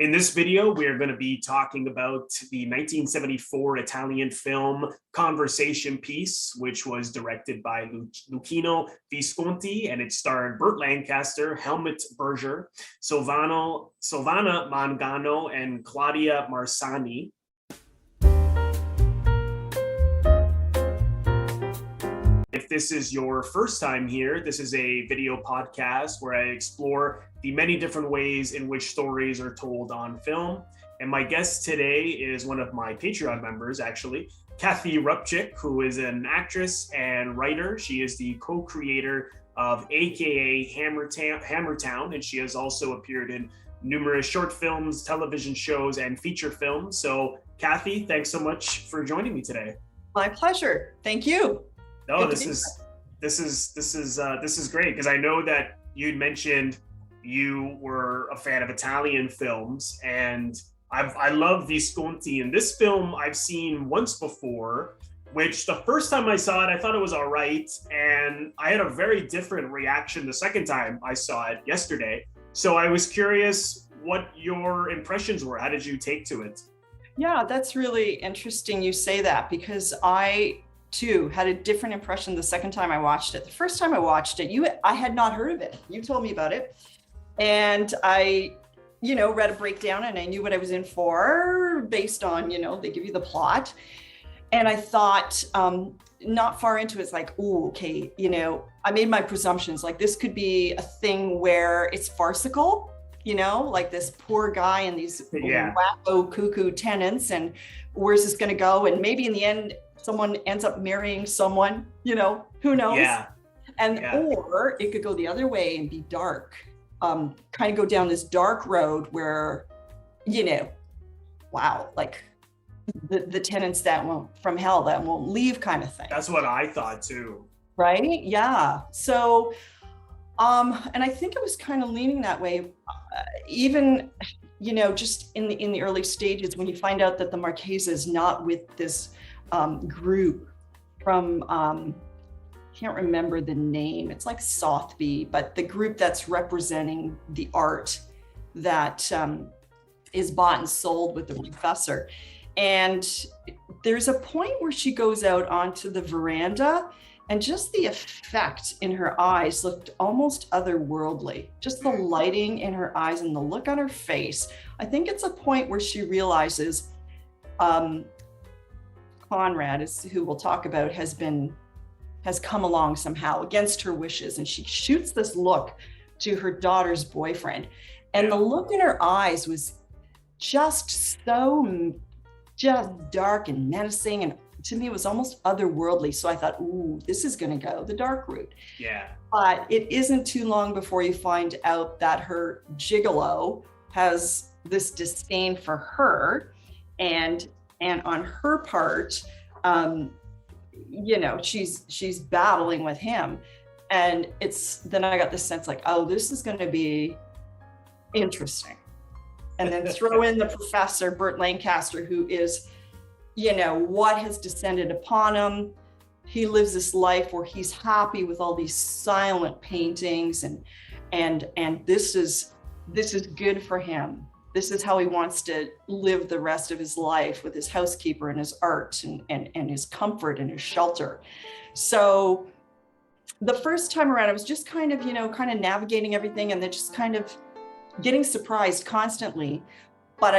In this video, we are going to be talking about the 1974 Italian film Conversation Piece, which was directed by Luchino Visconti, and it starred Burt Lancaster, Helmut Berger, Silvana Mangano, and Claudia Marsani. If this is your first time here, this is a video podcast where I explore the many different ways in which stories are told on film. And my guest today is one of my Patreon members, actually, Kathy Rupchick, who is an actress and writer. She is the co-creator of AKA Hammertown, and she has also appeared in numerous short films, television shows, and feature films. So, Kathy, thanks so much for joining me today. My pleasure. Thank you. No, this is great, because I know that you'd mentioned you were a fan of Italian films, and I love Visconti. And this film I've seen once before, which the first time I saw it, I thought it was all right, and I had a very different reaction the second time I saw it yesterday. So I was curious what your impressions were. How did you take to it? Yeah, that's really interesting you say that, because I too had a different impression the second time I watched it. The first time I watched it, I had not heard of it. You told me about it. And I, read a breakdown, and I knew what I was in for based on, they give you the plot. And I thought, not far into it, it's like, oh, okay, I made my presumptions. Like, this could be a thing where it's farcical, like this poor guy and these wacko cuckoo tenants, and where's this going to go? And maybe in the end, someone ends up marrying someone, who knows? Yeah. Or it could go the other way and be dark, kind of go down this dark road where, wow, like the tenants that won't from hell that won't leave kind of thing. That's what I thought too. Right? Yeah. So, and I think it was kind of leaning that way, even, just in the early stages, when you find out that the Marchese is not with this group from, can't remember the name. It's like Sotheby, but the group that's representing the art that is bought and sold with the professor. And there's a point where she goes out onto the veranda, and just the effect in her eyes looked almost otherworldly. Just the lighting in her eyes and the look on her face. I think it's a point where she realizes Conrad, who we'll talk about, has come along somehow against her wishes, and she shoots this look to her daughter's boyfriend, and the look in her eyes was just dark and menacing, and to me it was almost otherworldly. So I thought, ooh, this is going to go the dark route. Yeah. But it isn't too long before you find out that her gigolo has this disdain for her, and on her part, she's battling with him. And then I got this sense like, oh, this is going to be interesting. And then throw in the professor, Burt Lancaster, who is, what has descended upon him. He lives this life where he's happy with all these silent paintings, and this is good for him. This is how he wants to live the rest of his life, with his housekeeper and his art and his comfort and his shelter. So the first time around, I was just kind of navigating everything, and then just kind of getting surprised constantly. But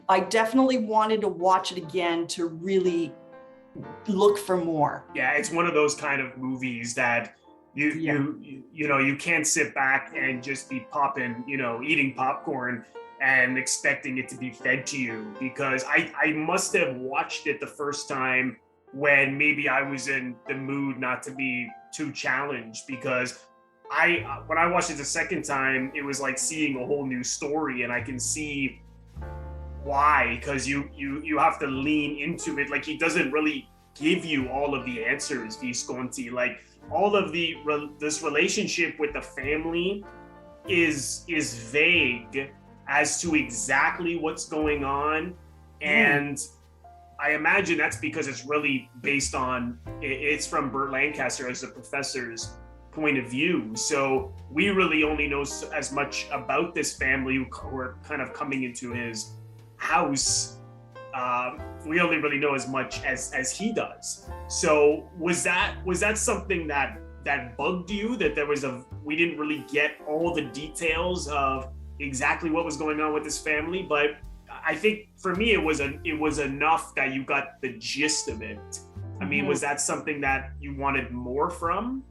I definitely wanted to watch it again to really look for more. Yeah, it's one of those kind of movies that you can't sit back and just be eating popcorn and expecting it to be fed to you, because I must have watched it the first time when maybe I was in the mood not to be too challenged, because when I watched it the second time, it was like seeing a whole new story, and I can see why, because you have to lean into it. Like, he doesn't really give you all of the answers, Visconti. Like, all of this relationship with the family is vague as to exactly what's going on. And I imagine that's because it's really based on, it's from Burt Lancaster as the professor's point of view. So we really only know as much about this family who are kind of coming into his house. We only really know as much as he does. So was that something that bugged you, that we didn't really get all the details of exactly what was going on with this family? But I think for me it was enough that you got the gist of it. I mean, was that something that you wanted more from?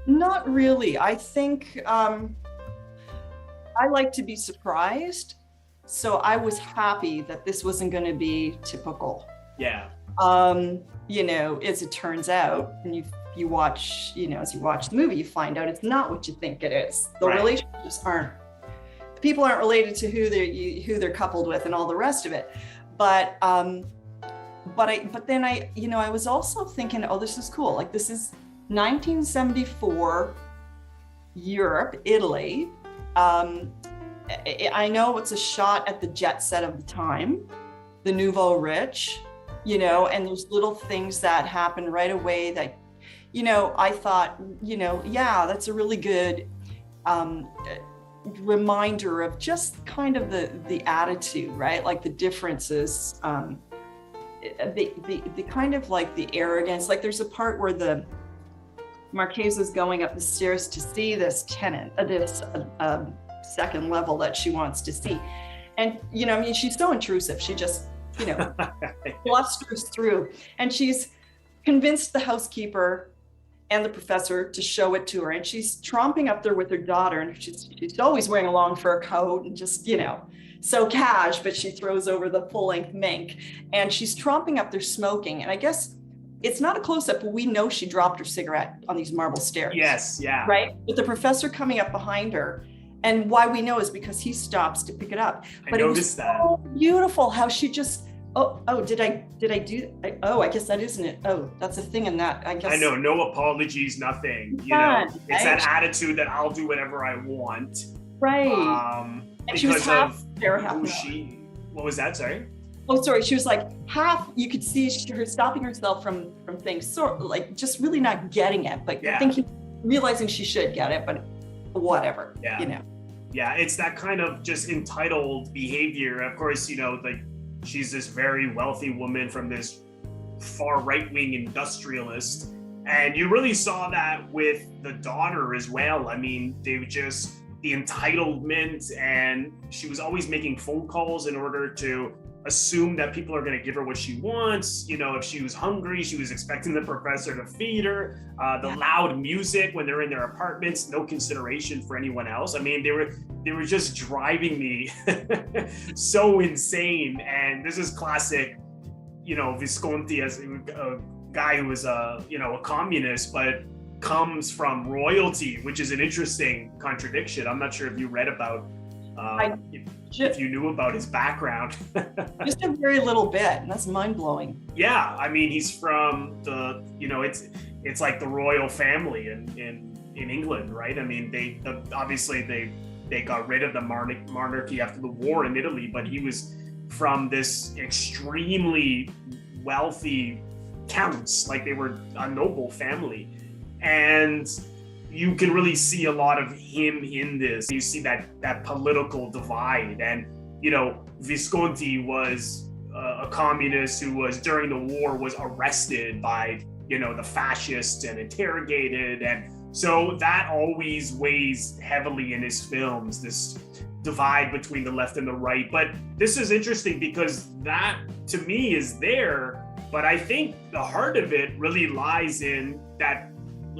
Not really. I think I like to be surprised. So I was happy that this wasn't going to be typical. Yeah. As it turns out, and you watch, as you watch the movie, you find out it's not what you think it is. The relationships the people aren't related to who they're coupled with and all the rest of it. But then I was also thinking, oh, this is cool. Like, this is 1974 Europe, Italy. I know it's a shot at the jet set of the time, the nouveau rich, and there's little things that happen right away that, I thought, that's a really good reminder of just kind of the attitude, right? Like the differences, the kind of like the arrogance. Like there's a part where the Marchesa's going up the stairs to see this tenant, this second level that she wants to see. And, she's so intrusive. She just, blusters through. And she's convinced the housekeeper and the professor to show it to her. And she's tromping up there with her daughter. And she's always wearing a long fur coat and just, so cash, but she throws over the full-length mink. And she's tromping up there smoking. And I guess it's not a close-up, but we know she dropped her cigarette on these marble stairs. Yes, yeah. Right? With the professor coming up behind her. And why we know is because he stops to pick it up. But I noticed that. So beautiful how she just, did I do, I guess that isn't it. Oh, that's a thing in that, I guess. I know, no apologies, nothing. It's that attitude that I'll do whatever I want. Right. And she was half there, half not. What was that, sorry? Oh, sorry, she was like half, you could see her stopping herself from things, sort of like just really not getting it, but realizing she should get it, but whatever, Yeah, it's that kind of just entitled behavior. Of course, like she's this very wealthy woman from this far right-wing industrialist. And you really saw that with the daughter as well. I mean, they just, the entitlement, and she was always making phone calls in order to assume that people are going to give her what she wants. If she was hungry, she was expecting the professor to feed her. The loud music when they're in their apartments, no consideration for anyone else. I mean, they were just driving me so insane. And this is classic, Visconti as a guy who was a communist, but comes from royalty, which is an interesting contradiction. I'm not sure if you read about if you knew about his background. Just a very little bit, and that's mind-blowing. Yeah, I mean, he's from the, it's like the royal family in England, right? I mean, obviously they got rid of the monarchy after the war in Italy, but he was from this extremely wealthy counts, like they were a noble family. And you can really see a lot of him in this. You see that political divide. And, Visconti was a communist who was, during the war, was arrested by, the fascists and interrogated. And so that always weighs heavily in his films, this divide between the left and the right. But this is interesting because that, to me, is there. But I think the heart of it really lies in that,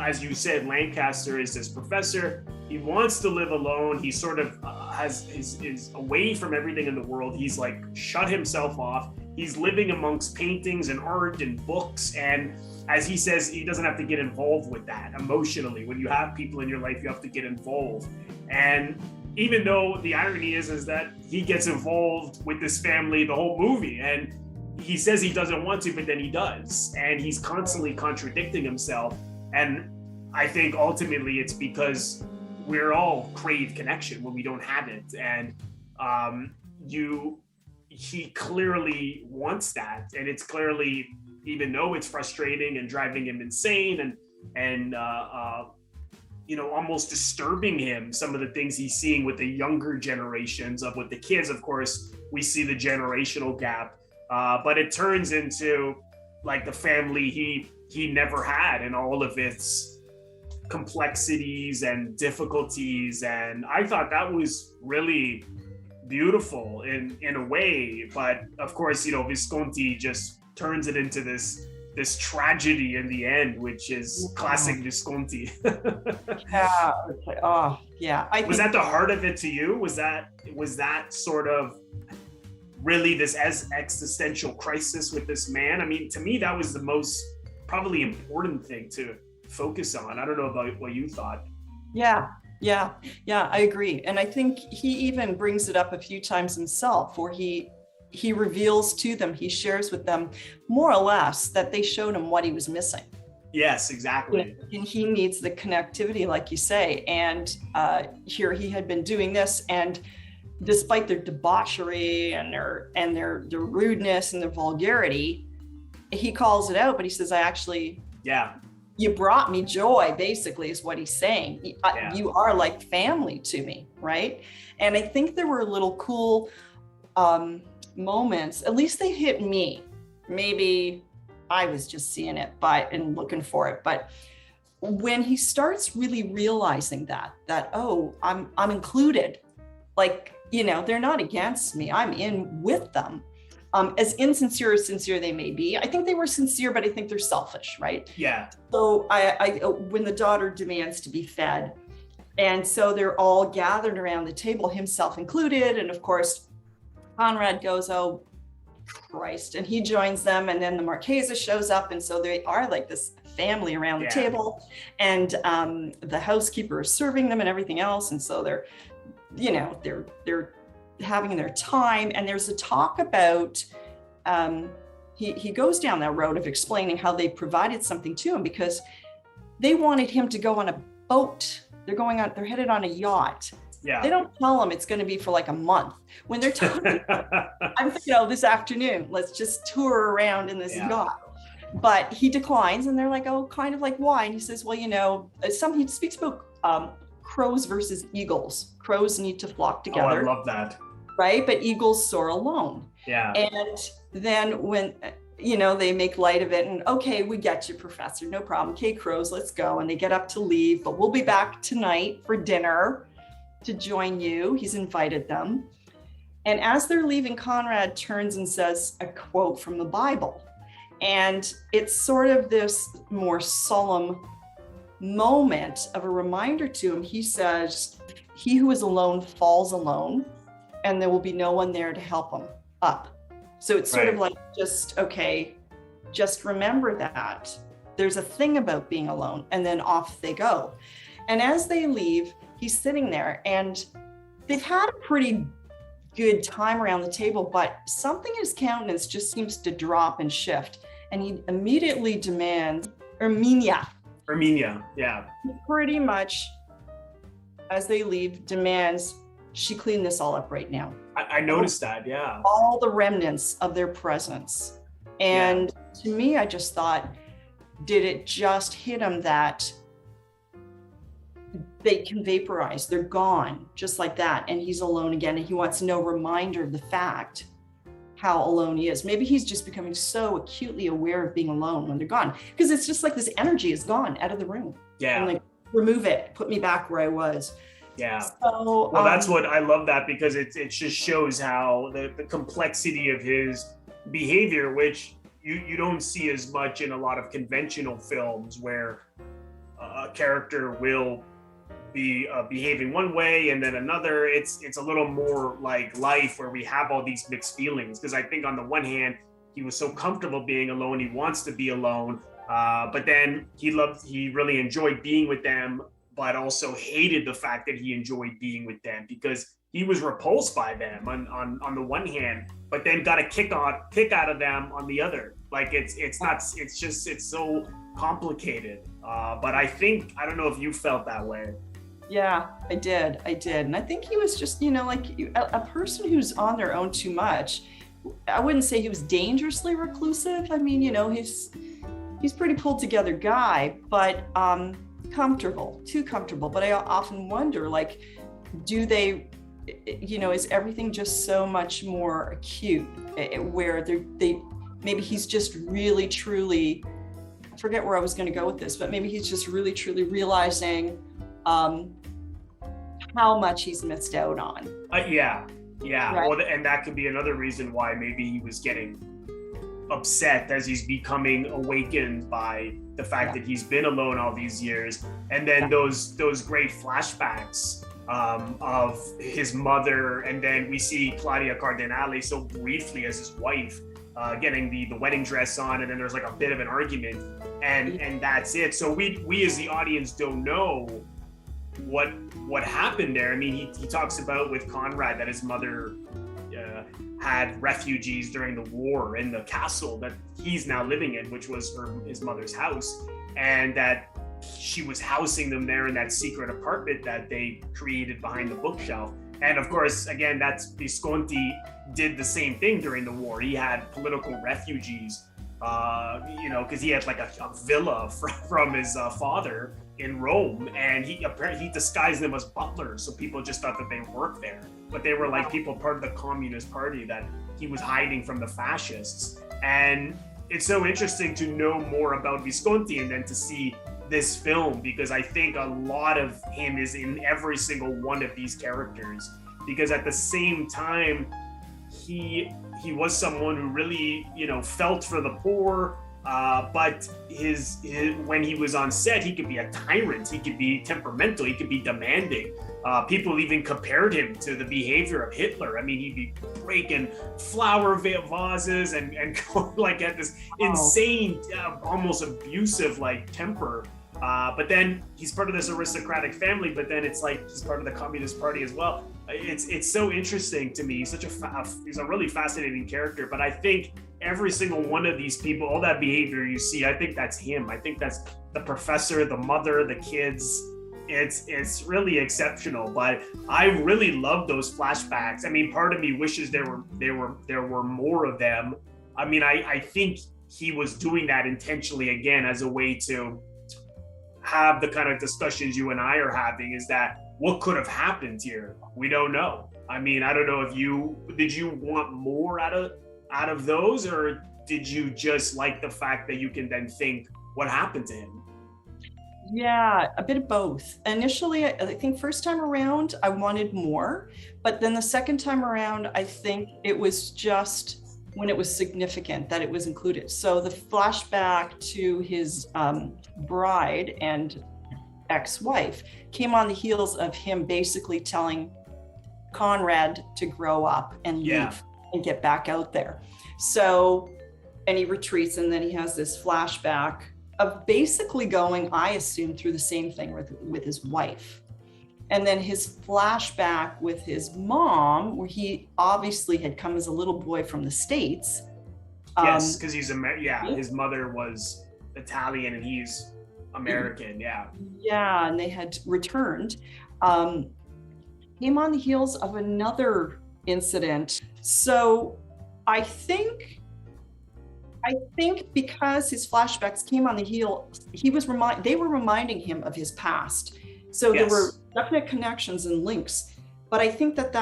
as you said, Lancaster is this professor. He wants to live alone. He sort of is away from everything in the world. He's like shut himself off. He's living amongst paintings and art and books. And as he says, he doesn't have to get involved with that emotionally. When you have people in your life, you have to get involved. And even though the irony is that he gets involved with this family the whole movie, and he says he doesn't want to, but then he does. And he's constantly contradicting himself. And I think ultimately it's because we're all crave connection when we don't have it. And he clearly wants that. And it's clearly, even though it's frustrating and driving him insane, and almost disturbing him, some of the things he's seeing with the younger generations. With the kids, of course, we see the generational gap, but it turns into like the family he never had, and all of its complexities and difficulties. And I thought that was really beautiful in a way, but of course, Visconti just turns it into this tragedy in the end, which is classic Visconti. Yeah. Oh, yeah. Was that the heart of it to you? Was that sort of really this existential crisis with this man? I mean, to me, that was the most probably important thing to focus on. I don't know about what you thought. Yeah, I agree. And I think he even brings it up a few times himself, where he reveals to them, he shares with them more or less that they showed him what he was missing. Yes, exactly. And he needs the connectivity, like you say. And here he had been doing this, and despite their debauchery and their rudeness and their vulgarity, he calls it out, but he says, you brought me joy, basically, is what he's saying. You are like family to me, right? And I think there were little cool moments, at least they hit me. Maybe I was just seeing it and looking for it. But when he starts really realizing that, oh, I'm included, like, they're not against me, I'm in with them. As insincere as sincere they may be, I think they were sincere, but I think they're selfish, right? Yeah. So when the daughter demands to be fed, and so they're all gathered around the table, himself included, and of course, Conrad goes, oh, Christ, and he joins them, and then the Marchesa shows up, and so they are like this family around the table, and the housekeeper is serving them and everything else, and so they're having their time. And there's a talk about he goes down that road of explaining how they provided something to him because they wanted him to go on a boat. They're headed on a yacht. Yeah. They don't tell him it's going to be for like a month. When they're talking, I'm thinking, this afternoon, let's just tour around in this yacht. But he declines, and they're like, oh, kind of like, why? And he says, well, he speaks about crows versus eagles. Crows need to flock together. Oh, I love that. Right? But eagles soar alone. Yeah. And then when, they make light of it, and okay, we get you, Professor, no problem. Okay, crows, let's go. And they get up to leave, but we'll be back tonight for dinner to join you. He's invited them. And as they're leaving, Conrad turns and says a quote from the Bible. And it's sort of this more solemn moment of a reminder to him. He says, he who is alone falls alone, and there will be no one there to help him up. So it's sort of like, just remember that there's a thing about being alone, and then off they go. And as they leave, he's sitting there, and they've had a pretty good time around the table, but something in his countenance just seems to drop and shift. And he immediately demands Erminia, yeah. He pretty much, as they leave, demands she clean this all up right now. I noticed that, yeah. All the remnants of their presence. And to me, I just thought, did it just hit him that they can vaporize, they're gone, just like that. And he's alone again, and he wants no reminder of the fact how alone he is. Maybe he's just becoming so acutely aware of being alone when they're gone, because it's just like this energy is gone out of the room. Yeah. And like, remove it, put me back where I was. Yeah. So, well, that's what I love that, because it just shows how the complexity of his behavior, which you don't see as much in a lot of conventional films, where a character will be behaving one way and then another. It's a little more like life, where we have all these mixed feelings, because I think on the one hand, he was so comfortable being alone, he wants to be alone, but then he really enjoyed being with them, but also hated the fact that he enjoyed being with them, because he was repulsed by them on the one hand, but then got a kick out of them on the other. Like it's so complicated. But I don't know if you felt that way. Yeah, I did. And I think he was just, like a person who's on their own too much. I wouldn't say he was dangerously reclusive. I mean, he's pretty pulled together guy, but comfortable, too comfortable. But I often wonder, like, do they, is everything just so much more acute where they maybe he's just really truly, I forget where I was going to go with this, but maybe he's just really truly realizing how much he's missed out on. Yeah. Right. Well, and that could be another reason why maybe he was getting upset as he's becoming awakened by the fact that he's been alone all these years. And then those great flashbacks of his mother, and then we see Claudia Cardinale so briefly as his wife, getting the wedding dress on, and then there's like a bit of an argument, and that's it. So we as the audience don't know what happened there. I mean, he talks about with Conrad that his mother had refugees during the war in the castle that he's now living in, which was his mother's house, and that she was housing them there in that secret apartment that they created behind the bookshelf. And of course, again, that's Visconti did the same thing during the war. He had political refugees, because he had like a villa from his father in Rome, and he disguised them as butlers, so people just thought that they worked there, but they were like people part of the Communist Party that he was hiding from the fascists. And it's so interesting to know more about Visconti and then to see this film, because I think a lot of him is in every single one of these characters, because at the same time he was someone who really felt for the poor, but his when he was on set, he could be a tyrant, he could be temperamental, he could be demanding. People even compared him to the behavior of Hitler. I mean, he'd be breaking flower vases and like at this insane, almost abusive like temper. But then he's part of this aristocratic family, but then it's like he's part of the Communist Party as well. It's so interesting to me. He's he's a really fascinating character, but I think every single one of these people, all that behavior you see, I think that's him. I think that's the professor, the mother, the kids. It's really exceptional, but I really love those flashbacks. I mean, part of me wishes there were more of them. I mean, I think he was doing that intentionally, again, as a way to have the kind of discussions you and I are having, is that what could have happened here? We don't know. I mean, I don't know if did you want more out of those, or did you just like the fact that you can then think what happened to him? Yeah, a bit of both. Initially, I think first time around, I wanted more, but then the second time around, I think it was just when it was significant that it was included. So the flashback to his bride and ex-wife came on the heels of him basically telling Conrad to grow up and leave and get back out there. So, and he retreats, and then he has this flashback of basically going, I assume, through the same thing with his wife. And then his flashback with his mom, where he obviously had come as a little boy from the States. Yes, because his mother was Italian and he's American, Yeah, and they had returned. Came on the heels of another incident. So I think because his flashbacks came on the heel, they were reminding him of his past. So there were definite connections and links, but I think that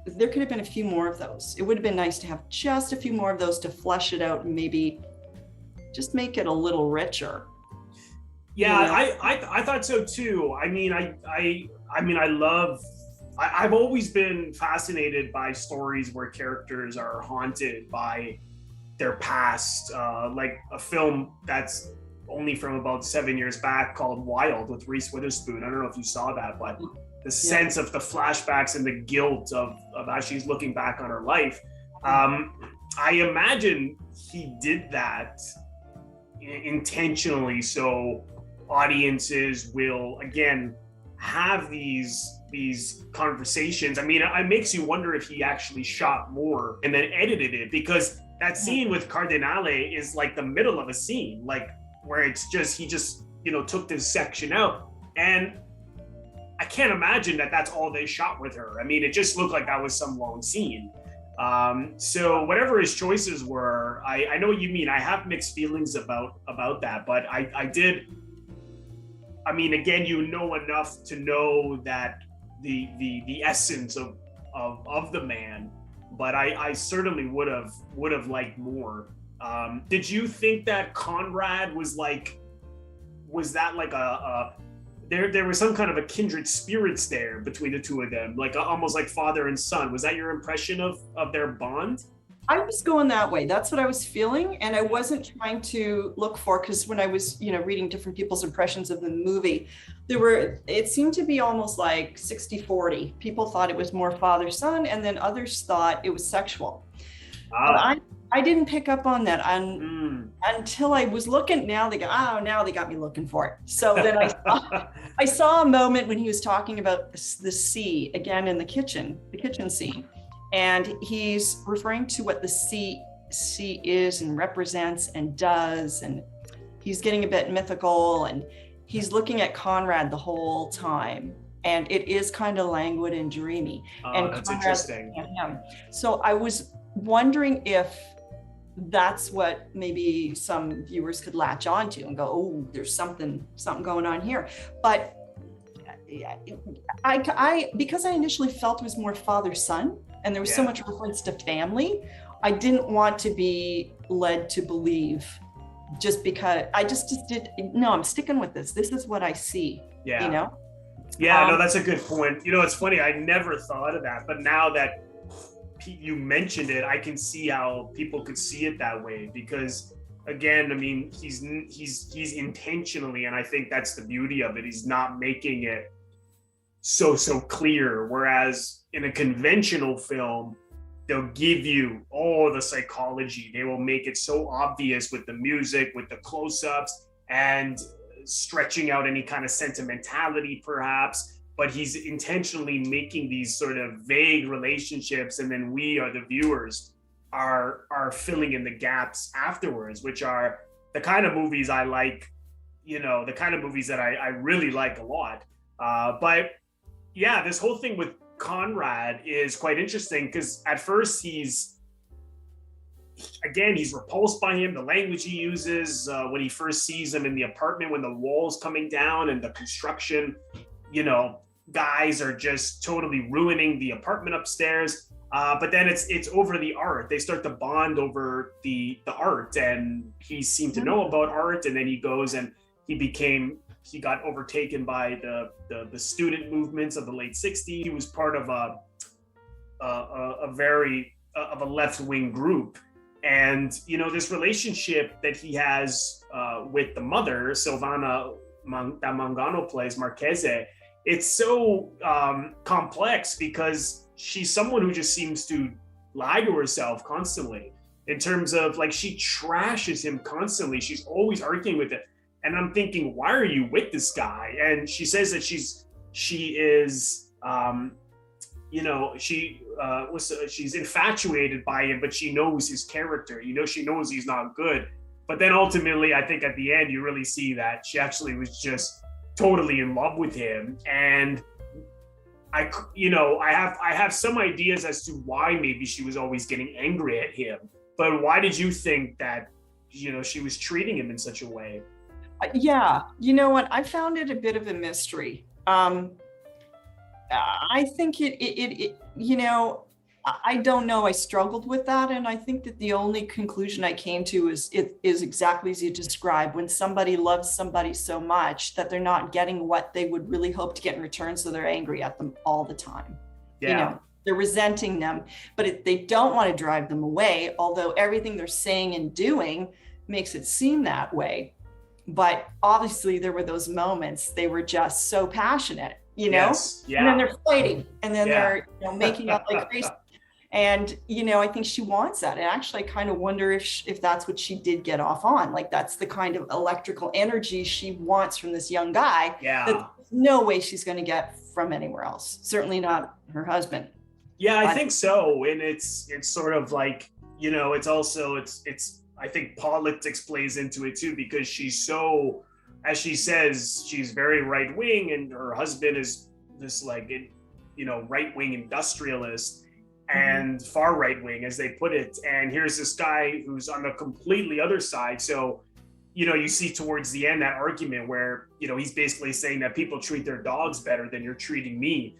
there could have been a few more of those. It would have been nice to have just a few more of those to flesh it out and maybe just make it a little richer. Yeah, I thought so too. I mean, I've always been fascinated by stories where characters are haunted by their past, like a film that's only from about 7 years back called Wild with Reese Witherspoon. I don't know if you saw that, but the sense of the flashbacks and the guilt of how she's looking back on her life. I imagine he did that intentionally, so audiences will again have these conversations. I mean, it makes you wonder if he actually shot more and then edited it, because that scene with Cardinale is like the middle of a scene, like where it's just he just took this section out, and I can't imagine that that's all they shot with her. I mean, it just looked like that was some long scene. So whatever his choices were, I know what you mean. I have mixed feelings about that, but I did. I mean, again, you know enough to know that the essence of the man, but I certainly would have liked more. Did you think that Conrad was that like a there was some kind of a kindred spirits there between the two of them, like almost like father and son? Was that your impression of their bond? I was going that way. That's what I was feeling. And I wasn't trying to look for, because when I was, reading different people's impressions of the movie, it seemed to be almost like 60-40. People thought it was more father-son, and then others thought it was sexual. But I didn't pick up on that until I was looking. Now they got me looking for it. So then I saw a moment when he was talking about the sea again in the kitchen scene. And he's referring to what the sea is and represents and does. And he's getting a bit mythical, and he's looking at Conrad the whole time. And it is kind of languid and dreamy. And that's Conrad's interesting. Him. So I was wondering if that's what maybe some viewers could latch onto and go, oh, there's something going on here. But I because I initially felt it was more father-son, and there was so much reference to family, I didn't want to be led to believe just because I'm sticking with this. This is what I see, Yeah, no, that's a good point. It's funny, I never thought of that, but now that you mentioned it, I can see how people could see it that way, because again, I mean, he's intentionally, and I think that's the beauty of it, he's not making it so clear, whereas in a conventional film, they'll give you all the psychology. They will make it so obvious with the music, with the close-ups, and stretching out any kind of sentimentality perhaps, but he's intentionally making these sort of vague relationships, and then we are the viewers are filling in the gaps afterwards, which are the kind of movies I like, the kind of movies that I really like a lot. But yeah, this whole thing with Conrad is quite interesting, because at first he's repulsed by him, the language he uses when he first sees him in the apartment, when the wall's coming down and the construction, guys are just totally ruining the apartment upstairs. But then it's over the art. They start to bond over the art, and he seemed to know about art, and then he goes and he got overtaken by the student movements of the late 60s. He was part of a very left-wing group. And, this relationship that he has with the mother, Silvana, that Mangano plays, Marchese, it's so complex, because she's someone who just seems to lie to herself constantly, in terms of, like, she trashes him constantly. She's always arguing with it. And I'm thinking, why are you with this guy? And she says that she's infatuated by him, but she knows his character. She knows he's not good. But then ultimately, I think at the end, you really see that she actually was just totally in love with him. And I have some ideas as to why maybe she was always getting angry at him. But why did you think that, she was treating him in such a way? Yeah, you know what? I found it a bit of a mystery. I think I don't know. I struggled with that, and I think that the only conclusion I came to is exactly as you described. When somebody loves somebody so much that they're not getting what they would really hope to get in return, so they're angry at them all the time. Yeah. They're resenting them, but they don't want to drive them away, although everything they're saying and doing makes it seem that way. But obviously there were those moments, they were just so passionate, Yes. Yeah. And then they're fighting, and then they're making up like crazy. And, I think she wants that. And actually, I kind of wonder if that's what she did get off on. Like, that's the kind of electrical energy she wants from this young guy. Yeah. That there's no way she's going to get from anywhere else. Certainly not her husband. Yeah, I think so. And it's sort of like, it's also, I think politics plays into it too, because she's so, as she says, she's very right wing, and her husband is this right wing industrialist. and far right wing, as they put it. And here's this guy who's on the completely other side. So, you see towards the end that argument where, he's basically saying that people treat their dogs better than you're treating me.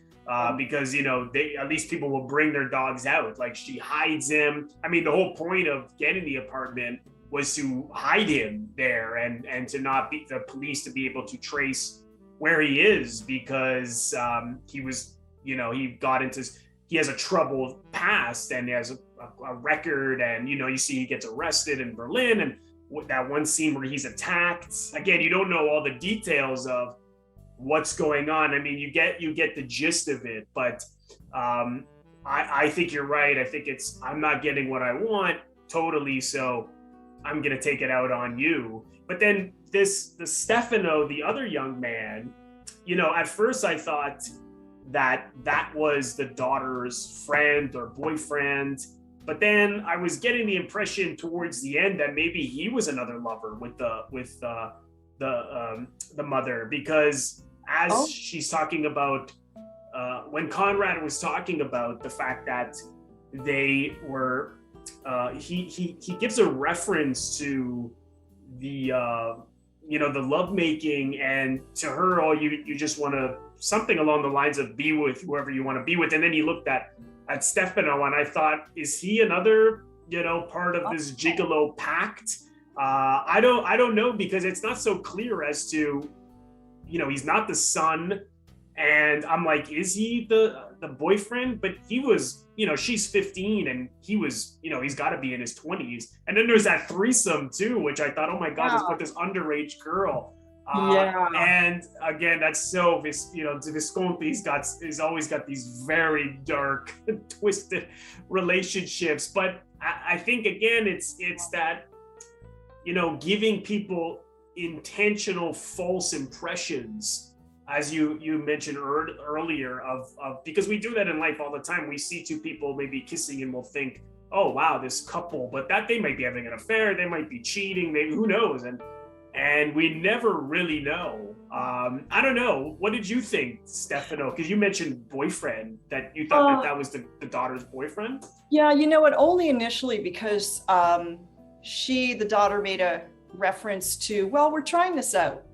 Because, they, at least people will bring their dogs out. Like, she hides him. I mean, the whole point of getting the apartment was to hide him there and to not be the police to be able to trace where he is, because he was, he has a troubled past and he has a record, and, you see he gets arrested in Berlin, and that one scene where he's attacked. Again, you don't know all the details of what's going on. I mean, you get the gist of it, but I think you're right. I think I'm not getting what I want totally, so I'm gonna take it out on you. But then the Stefano, the other young man, at first I thought that was the daughter's friend or boyfriend, but then I was getting the impression towards the end that maybe he was another lover with the mother, because as she's talking about when Conrad was talking about the fact that they were he gives a reference to the the lovemaking, and to her, you just want to, something along the lines of be with whoever you want to be with. And then he looked at Stefano, and I thought, is he another part of this gigolo pact? I don't know, because it's not so clear as to, he's not the son, and I'm like, is he the boyfriend? But he was, she's 15 and he was, he's got to be in his 20s. And then there's that threesome too, which I thought, oh my God, let's put this underage girl. And again, that's so, Visconti's always got these very dark, twisted relationships. But I think, again, it's that, giving people intentional false impressions, as you mentioned earlier, of because we do that in life all the time. We see two people maybe kissing and we'll think, oh wow, this couple, but that they might be having an affair, they might be cheating, maybe, who knows, and we never really know. I don't know, what did you think, Stefano? Because you mentioned boyfriend, that you thought that was the daughter's boyfriend. Yeah, you know what, only initially, because the daughter made a reference to, well, we're trying this out,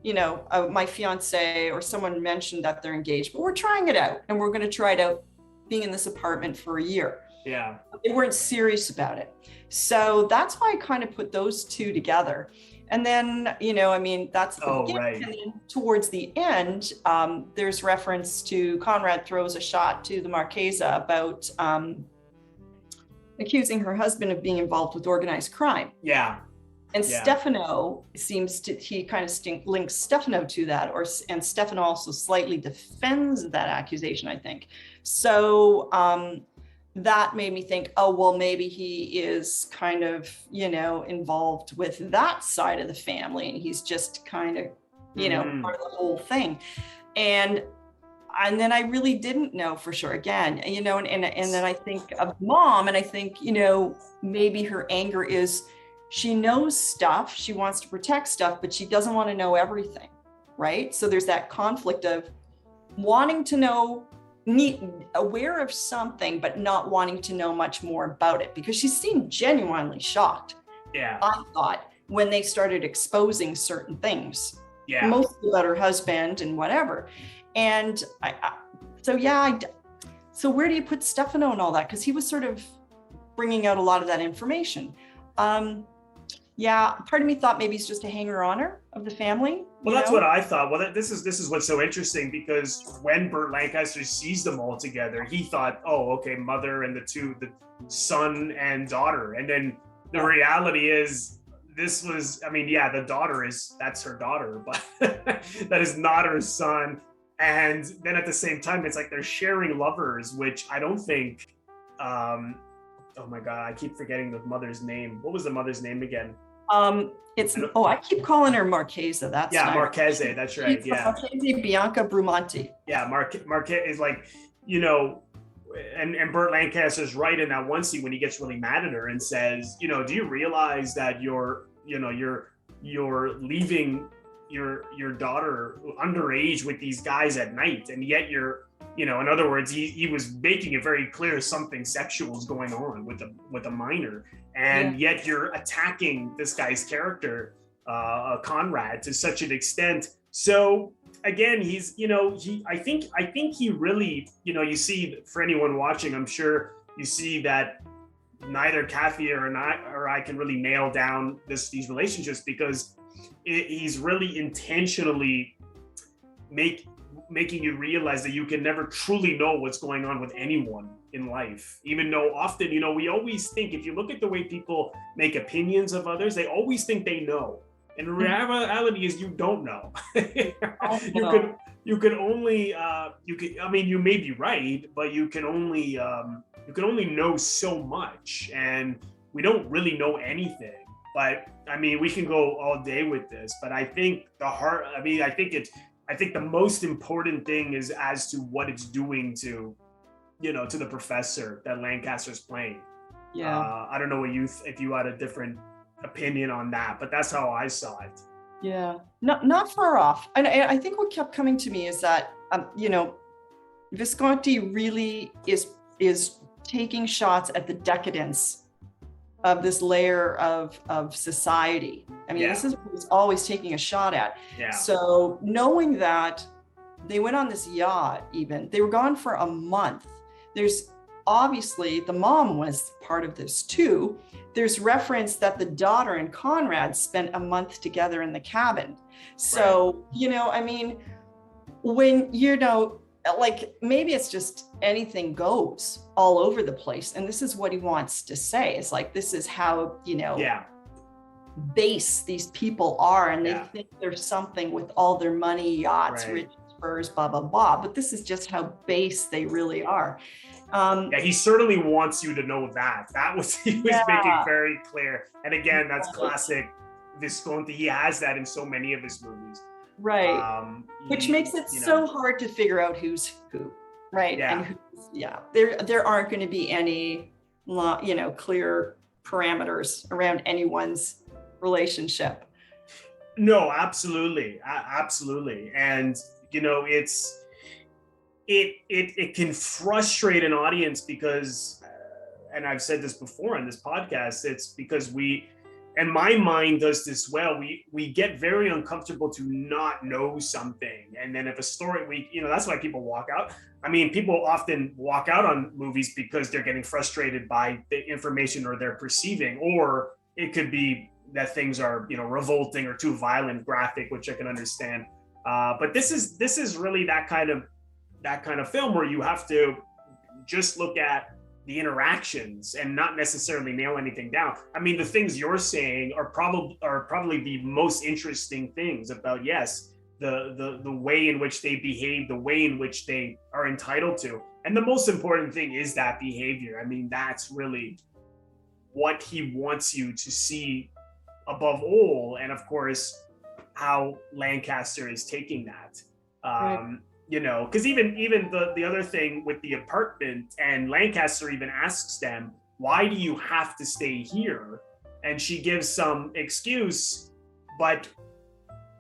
my fiance or someone mentioned that they're engaged, but we're trying it out, and we're going to try it out being in this apartment for a year. Yeah, they weren't serious about it. So that's why I kind of put those two together. And then, that's the beginning. Right. And then towards the end, there's reference to Conrad throws a shot to the Marchesa about accusing her husband of being involved with organized crime. Yeah. And Stefano he kind of links Stefano to that, and Stefano also slightly defends that accusation, I think. So that made me think, oh, well, maybe he is kind of, involved with that side of the family, and he's just kind of, part of the whole thing. And then I really didn't know for sure again, and then I think of mom, and I think, maybe her anger is, she knows stuff, she wants to protect stuff, but she doesn't want to know everything, right? So there's that conflict of wanting to know, aware of something, but not wanting to know much more about it, because she seemed genuinely shocked. Yeah, I thought, when they started exposing certain things, mostly about her husband and whatever. And so where do you put Stefano and all that? Because he was sort of bringing out a lot of that information. Part of me thought maybe he's just a hanger-oner of the family. Well, that's what I thought. Well, this is what's so interesting, because when Burt Lancaster sees them all together, he thought, oh, okay, mother and the son and daughter. And then the reality is, the daughter that's her daughter, but that is not her son. And then at the same time, it's like they're sharing lovers, which I don't think, oh my God, I keep forgetting the mother's name. What was the mother's name again? I keep calling her Marchesa. That's Marchese. That's right. Yeah, Marchese Bianca Brumanti. Yeah, Marchese is like, and Burt Lancaster's right in that one scene when he gets really mad at her and says, do you realize that you're leaving your daughter underage with these guys at night, and yet you're in other words, he was making it very clear something sexual is going on with a minor, and yet you're attacking this guy's character, Conrad, to such an extent. So again, I think he really, you see, for anyone watching, I'm sure you see that neither Kathy or I can really nail down these relationships, because he's really intentionally making you realize that you can never truly know what's going on with anyone in life, even though often, we always think, if you look at the way people make opinions of others, they always think they know. And the reality is you don't know. You can only, you may be right, but you can only know so much, and we don't really know anything. But we can go all day with this, but I think I think the most important thing is as to what it's doing to the professor that Lancaster's playing. Yeah. I don't know if you had a different opinion on that, but that's how I saw it. Yeah, not far off. And I think what kept coming to me is that, Visconti really is taking shots at the decadence of this layer of society. This is what he's always taking a shot at. Yeah. So knowing that they went on this yacht, they were gone for a month. There's obviously, the mom was part of this too. There's reference that the daughter and Conrad spent a month together in the cabin. So, right. When, maybe it's just anything goes all over the place. And this is what he wants to say. It's like, this is how, base these people are. And they think there's something with all their money, yachts, rich spurs, blah, blah, blah. But this is just how base they really are. He certainly wants you to know that. He was making very clear. And again, that's classic Visconti. He has that in so many of his movies. Right. Which makes it so hard to figure out who's who. Right. Yeah. And there aren't going to be any, clear parameters around anyone's relationship. No, absolutely. Absolutely. And, it can frustrate an audience because, and I've said this before on this podcast, it's because and my mind does this well, we get very uncomfortable to not know something. And then if a story, that's why people walk out. People often walk out on movies because they're getting frustrated by the information or they're perceiving, or it could be that things are, revolting or too violent, graphic, which I can understand. But this is really that kind of film where you have to just look at the interactions and not necessarily nail anything down. The things you're saying are probably the most interesting things about, the way in which they behave, the way in which they are entitled to. And the most important thing is that behavior. That's really what he wants you to see above all. And of course, how Lancaster is taking that. Because even the other thing with the apartment, and Lancaster even asks them, why do you have to stay here? And she gives some excuse, but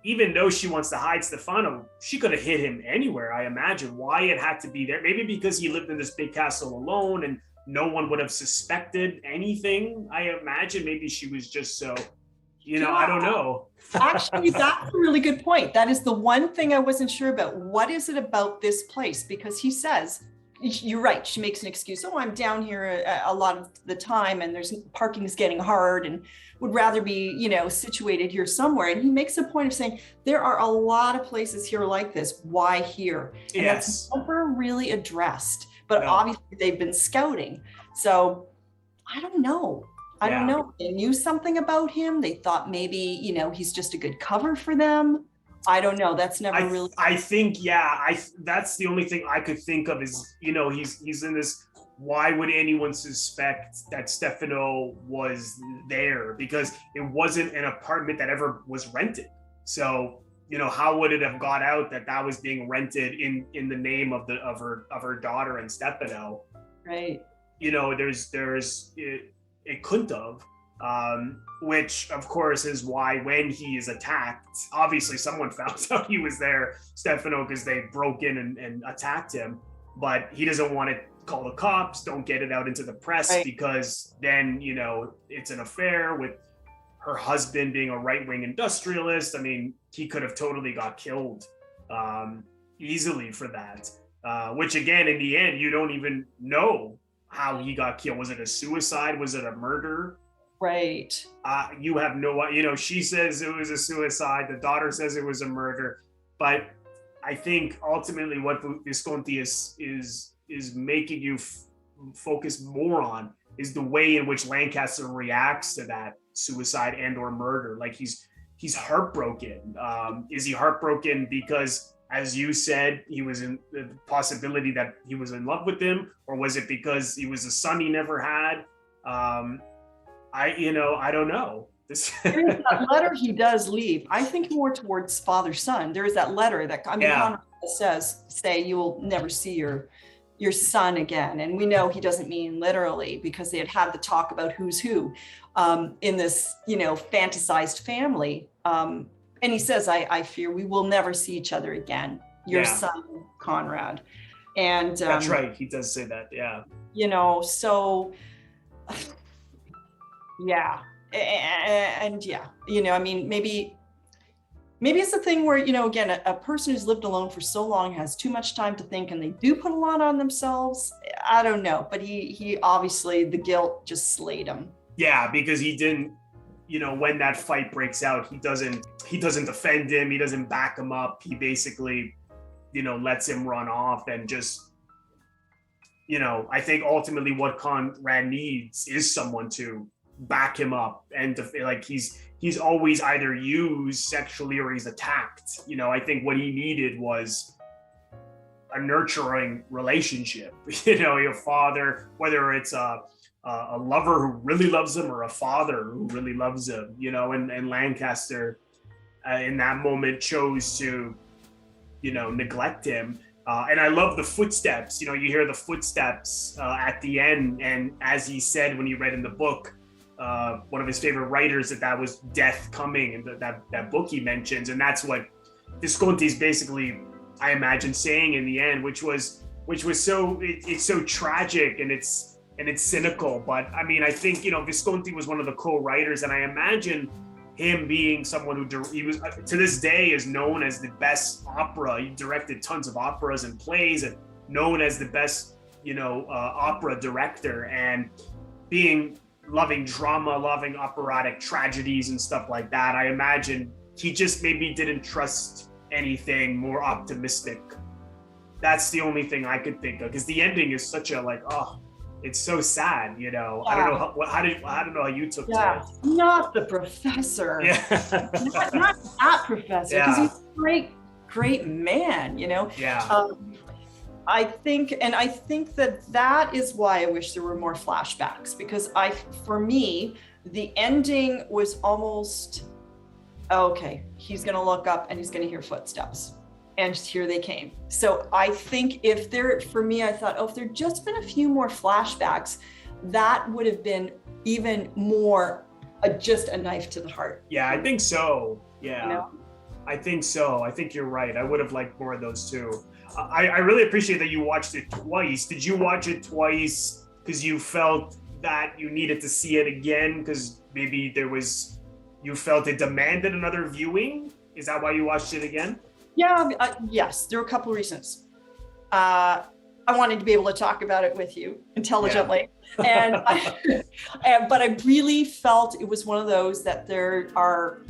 even though she wants to hide Stefano, she could have hid him anywhere, I imagine. Why it had to be there? Maybe because he lived in this big castle alone and no one would have suspected anything. I imagine maybe she was just so, I don't know. Actually, that's a really good point. That is the one thing I wasn't sure about. What is it about this place? Because he says, you're right, she makes an excuse. Oh, I'm down here a lot of the time and parking is getting hard and would rather be, situated here somewhere. And he makes a point of saying, there are a lot of places here like this. Why here? And that's never really addressed. But obviously they've been scouting. So I don't know. I don't know. They knew something about him. They thought maybe, he's just a good cover for them. I don't know. That's never really. I think, that's the only thing I could think of is, he's in this. Why would anyone suspect that Stefano was there? Because it wasn't an apartment that ever was rented. So, how would it have got out that was being rented in the name of her daughter and Stefano? Right. It couldn't have, which of course is why when he is attacked, obviously someone found out he was there, Stefano, because they broke in and attacked him. but he doesn't want to call the cops, don't get it out into the press, Right. because then, it's an affair with her husband being a right-wing industrialist. I mean, he could have totally got killed easily for that. Which again, in the end, you don't even know how he got killed. Was it a suicide? Was it a murder? Right. You have no, she says it was a suicide. The daughter says it was a murder. But I think ultimately what Visconti is making you focus more on is the way in which Lancaster reacts to that suicide and or murder. Like he's heartbroken. Is he heartbroken because, as you said, he was in the possibility that he was in love with him, or was it because he was a son he never had? I don't know. There is that letter he does leave. I think more towards father-son. There is that letter that, Conrad says, you will never see your son again. And we know he doesn't mean literally, because they had the talk about who's who in this, fantasized family. And he says, I fear we will never see each other again. Your son, Conrad. And that's right. He does say that. Yeah. So yeah. And maybe it's a thing where, again, a person who's lived alone for so long has too much time to think, and they do put a lot on themselves. I don't know, but he obviously, the guilt just slayed him. Yeah, because he didn't, when that fight breaks out, he doesn't defend him. He doesn't back him up. He basically, lets him run off, and just, I think ultimately what Conrad needs is someone to back him up, and he's always either used sexually or he's attacked. I think what he needed was a nurturing relationship. Your father, whether it's a lover who really loves him or a father who really loves him. And Lancaster in that moment chose to neglect him. And I love the footsteps. You hear the footsteps at the end, and as he said when he read in the book, one of his favorite writers, that was death coming, and that book he mentions, and that's what Visconti's basically, I imagine, saying in the end, which was so, it's so tragic and it's cynical. But I mean, I think Visconti was one of the co-writers, and I imagine him being someone he was to this day is known as the best opera. He directed tons of operas and plays, and known as the best opera director, and loving drama, loving operatic tragedies and stuff like that. I imagine he just maybe didn't trust anything more optimistic. That's the only thing I could think of, because the ending is such a it's so sad. I don't know how you took to it. Not the professor. Yeah. not that professor, because he's a great man. Yeah. I think that is why I wish there were more flashbacks, because for me, the ending was almost, okay, he's going to look up and he's going to hear footsteps, and here they came. So I think I thought, if there'd just been a few more flashbacks, that would have been even more just a knife to the heart. Yeah, I think so. Yeah. I think so. I think you're right. I would have liked more of those too. I really appreciate that you watched it twice. Did you watch it twice because you felt that you needed to see it again, because maybe you felt it demanded another viewing? Is that why you watched it again? Yeah, yes, there were a couple of reasons. I wanted to be able to talk about it with you intelligently. Yeah. But I really felt it was one of those that there are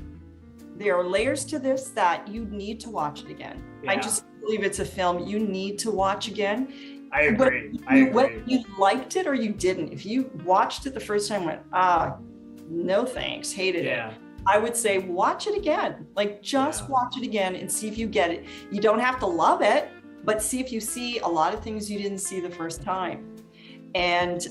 layers to this that you need to watch it again. Yeah. I just believe it's a film you need to watch again. I agree. Whether you liked it or you didn't, if you watched it the first time and went, no thanks, hated it, I would say watch it again. Watch it again and see if you get it. You don't have to love it, but see if you see a lot of things you didn't see the first time. And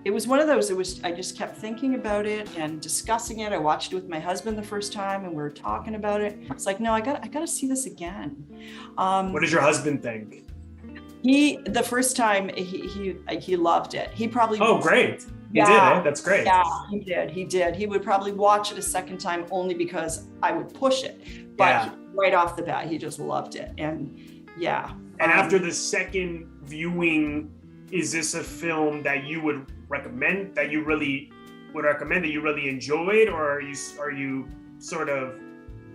it was one of those, I just kept thinking about it and discussing it. I watched it with my husband the first time and we were talking about it. It's like, no, I gotta see this again. What does your husband think? The first time he loved it. He probably. Oh, great. He did, eh? That's great. Yeah, he did. He would probably watch it a second time only because I would push it. But he right off the bat, he just loved it. And yeah. And after the second viewing, is this a film that you would recommend, that you really enjoyed, or are you sort of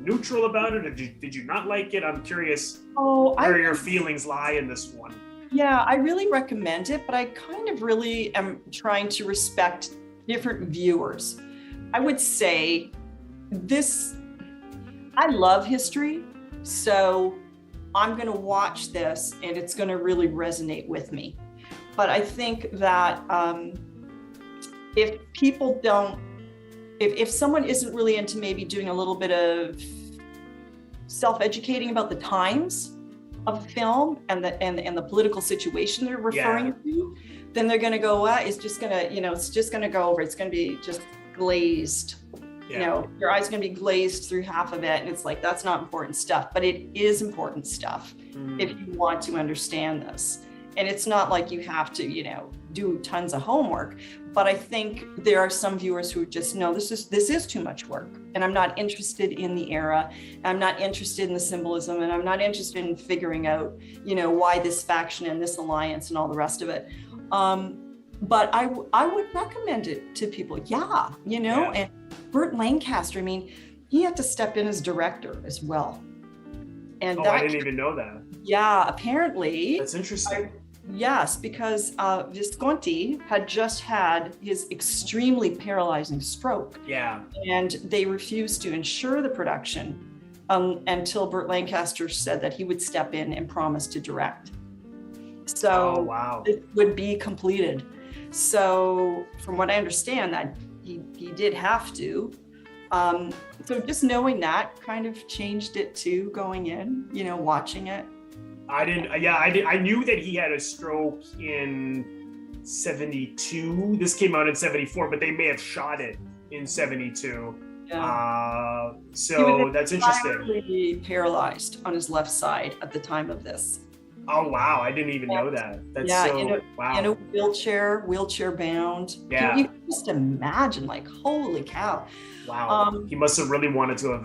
neutral about it, or did you not like it? I'm curious where your feelings lie in this one. Yeah, I really recommend it, but I kind of really am trying to respect different viewers. I would say I love history, so I'm going to watch this and it's going to really resonate with me. But I think that if people don't, if someone isn't really into maybe doing a little bit of self-educating about the times of film and the political situation they're referring to, then they're going to go, it's just going to go over. It's going to be just glazed. Your eyes are going to be glazed through half of it. And it's like, that's not important stuff, but it is important stuff if you want to understand this. And it's not like you have to, do tons of homework, but I think there are some viewers who just know this is too much work, and I'm not interested in the era. I'm not interested in the symbolism, and I'm not interested in figuring out, why this faction and this alliance and all the rest of it. But I would recommend it to people. And Burt Lancaster, he had to step in as director as well. And I didn't even know that. Yeah, apparently. That's interesting. Yes, because Visconti had just had his extremely paralyzing stroke. Yeah. And they refused to insure the production until Burt Lancaster said that he would step in and promise to direct. So it would be completed. So from what I understand, that he did have to. So just knowing that kind of changed it to going in, watching it. I knew that he had a stroke in 72. This came out in 74, but they may have shot it in 72. Yeah. So that's interesting. He was paralyzed on his left side at the time of this. Oh, wow. I didn't even know that. That's in a wheelchair bound. Yeah. You can just imagine, holy cow. Wow. He must have really wanted to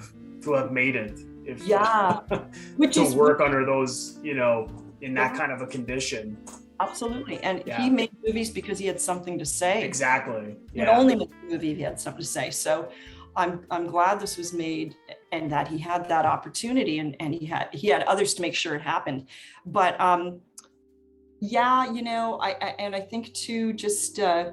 have made it. To work under those, in that kind of a condition. Absolutely. And he made movies because he had something to say. Exactly. He only made a movie if he had something to say. So I'm glad this was made and that he had that opportunity and he had others to make sure it happened. But I think too, just I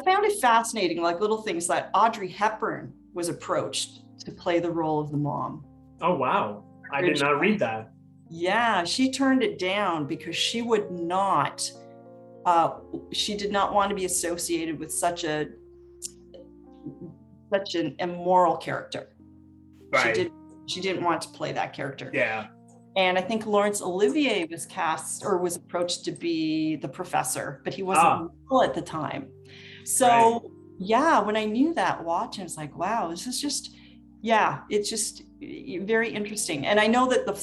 found it fascinating, little things that Audrey Hepburn was approached to play the role of the mom. Oh, wow. I did not read that. Yeah, she turned it down because she did not want to be associated with such an immoral character. Right. She didn't want to play that character. Yeah. And I think Laurence Olivier was cast or was approached to be the professor, but he wasn't well at the time. So when I knew that watching, I was like, wow, this is just, it's just very interesting. And I know that the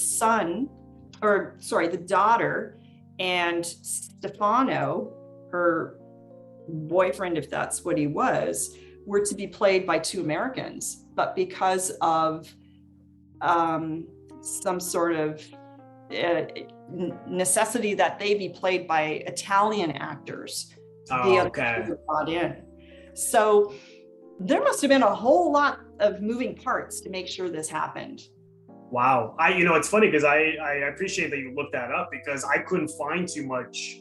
daughter and Stefano, her boyfriend, if that's what he was, were to be played by two Americans, but because of some sort of necessity that they be played by Italian actors, the other were brought in. So there must have been a whole lot of moving parts to make sure this happened. Wow. It's funny because I appreciate that you looked that up because I couldn't find too much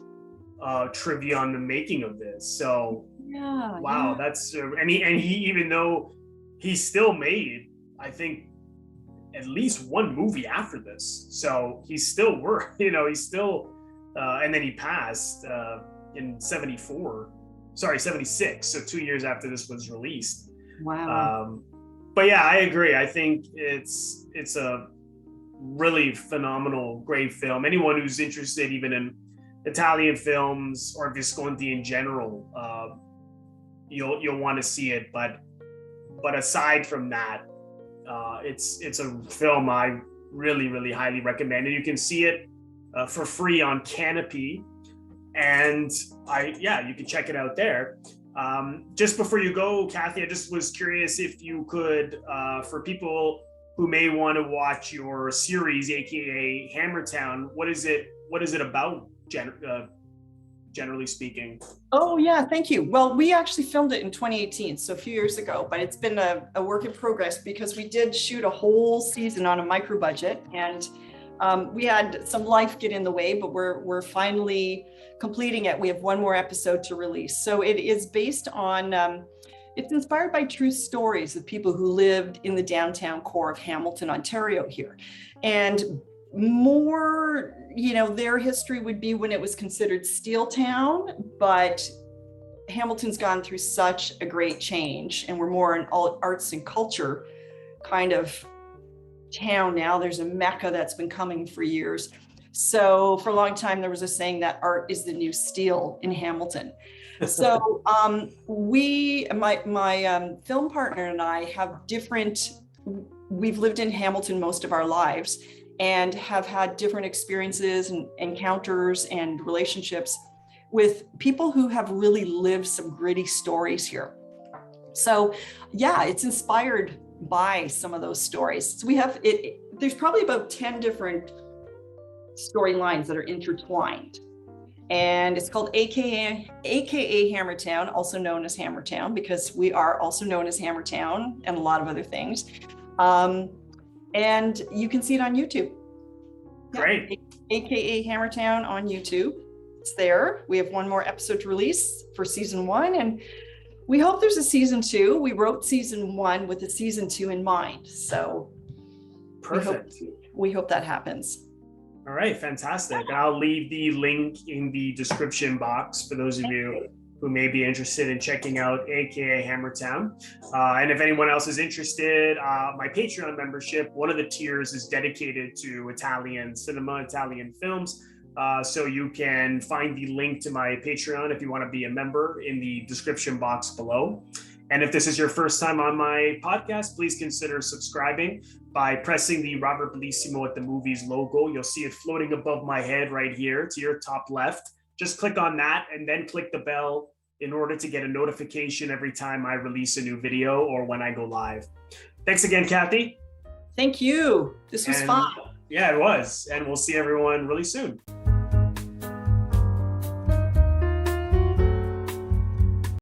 trivia on the making of this. So wow, that's and he even though he still made, I think, at least one movie after this. So he still worked, he's still and then he passed in 76, so 2 years after this was released. Wow. But yeah, I agree. I think it's a really phenomenal, great film. Anyone who's interested even in Italian films or Visconti in general, you'll want to see it. But aside from that, it's a film I really, really highly recommend. And you can see it for free on Canopy. And you can check it out there. Just before you go, Kathy, I just was curious if you could, for people who may want to watch your series, aka Hammertown, what is it about, generally speaking? Oh yeah, thank you. Well, we actually filmed it in 2018, so a few years ago, but it's been a work in progress because we did shoot a whole season on a micro budget, and we had some life get in the way, but we're finally completing it. We have one more episode to release. So it is based on, it's inspired by true stories of people who lived in the downtown core of Hamilton, Ontario here. And more, their history would be when it was considered Steel Town, but Hamilton's gone through such a great change, and we're more an arts and culture kind of town now. There's a mecca that's been coming for years. So for a long time, there was a saying that art is the new steel in Hamilton. So my film partner and I have we've lived in Hamilton most of our lives and have had different experiences and encounters and relationships with people who have really lived some gritty stories here. So yeah, it's inspired by some of those stories. So we have there's probably about 10 different storylines that are intertwined. And it's called AKA Hammertown, also known as Hammertown, because we are also known as Hammertown and a lot of other things. And you can see it on YouTube. Great. Yeah, AKA Hammertown on YouTube. It's there. We have one more episode to release for season 1, and we hope there's a season 2. We wrote season 1 with a season 2 in mind. So perfect. We hope that happens. All right, fantastic. I'll leave the link in the description box for those of you who may be interested in checking out AKA Hammertown. And if anyone else is interested, my Patreon membership, one of the tiers is dedicated to Italian cinema, Italian films. So you can find the link to my Patreon if you want to be a member in the description box below. And if this is your first time on my podcast, please consider subscribing by pressing the Robert Bellissimo at the Movies logo. You'll see it floating above my head right here to your top left. Just click on that and then click the bell in order to get a notification every time I release a new video or when I go live. Thanks again, Kathy. Thank you. This was fun. Yeah, it was. And we'll see everyone really soon.